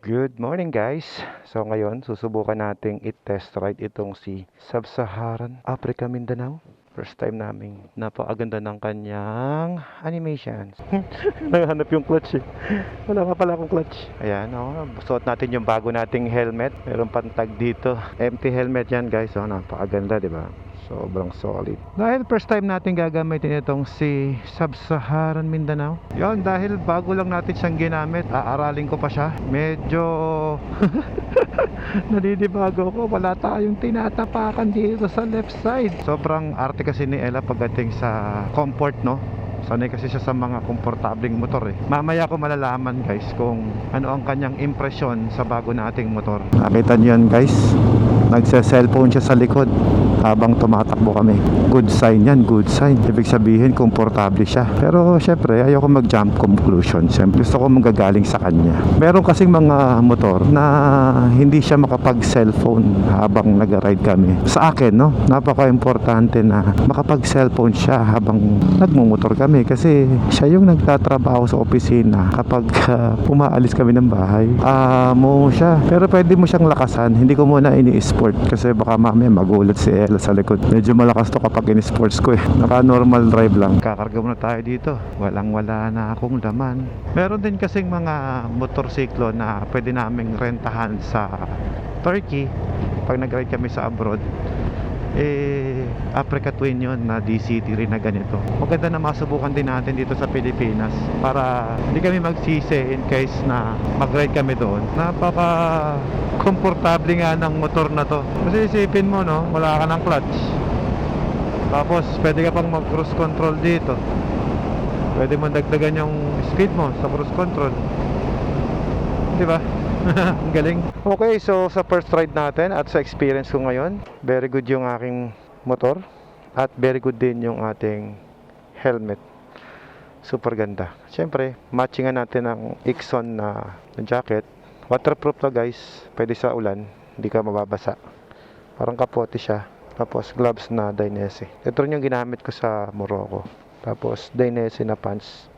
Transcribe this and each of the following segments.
Good morning guys! So ngayon, susubukan nating i-test ride itong si Sub-Saharan Africa Mindanao. First time naming napakaganda ng kanyang animations. Naghanap yung clutch eh. Wala pa pala akong clutch. Ayan, suot natin yung bago nating helmet. Meron pantag dito. Empty helmet yan guys. Napakaganda, di ba? Sobrang solid. Dahil first time natin gagamitin itong si Sub-Saharan Mindanao. Yon, dahil bago lang natin siyang ginamit, aaralin ko pa siya. Medyo nadidibago ko. Wala tayong tinatapakan dito sa left side. Sobrang arte kasi ni Ella pagdating sa comfort, no? Sanay kasi siya sa mga komportabling motor eh. Mamaya ko malalaman guys kung ano ang kanyang impresyon sa bago nating motor. Nakita niyo yan guys, nagse-cellphone siya sa likod habang tumatakbo kami. Good sign yan, good sign. Ibig sabihin komportable siya. Pero syempre ayoko mag-jump conclusion. Siyempre gusto ko manggagaling sa kanya. Meron kasing mga motor na hindi siya makapag-cellphone habang nag-ride kami. Sa akin, no, napaka-importante na makapag-cellphone siya habang nagmumotor kami kasi siya yung nagtatrabaho sa opisina kapag umaalis kami ng bahay. Mo siya. Pero pwede mo siyang lakasan. Hindi ko muna ini-sport kasi baka mamaya magulat si Ella sa likod. Medyo malakas to kapag in-sports ko eh. Naka normal drive lang. Kakarga muna tayo dito. Wala na akong laman. Meron din kasing mga motorsiklo na pwede naming rentahan sa Turkey pag nag-ride kami sa abroad. Africa Twin yun na DCT rin na ganito. Maganda na masubukan din natin dito sa Pilipinas para hindi kami magsisi in case na mag-ride kami doon. Napaka komportable nga ng motor na to kasi isipin mo, no, wala ka ng clutch, tapos pwede ka pang mag cruise control dito, pwede mo dagdagan yung speed mo sa cruise control, di ba? Ang galing. Okay, so sa first ride natin at sa experience ko ngayon, very good yung aking motor at very good din yung ating helmet. Super ganda. Siyempre, matchingan natin ang Ixon na jacket. Waterproof to guys. Pwede sa ulan, hindi ka mababasa. Parang kapote siya. Tapos gloves na Dainese. Ito rin yung ginamit ko sa Morocco. Tapos Dainese na pants.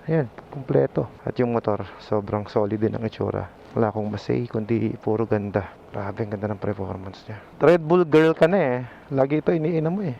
Ayan, kumpleto. At yung motor, sobrang solid din ang itsura. Wala akong masay, kundi puro ganda. Grabe, ang ganda ng performance niya. Red Bull girl ka na eh. Lagi ito iniinom mo eh.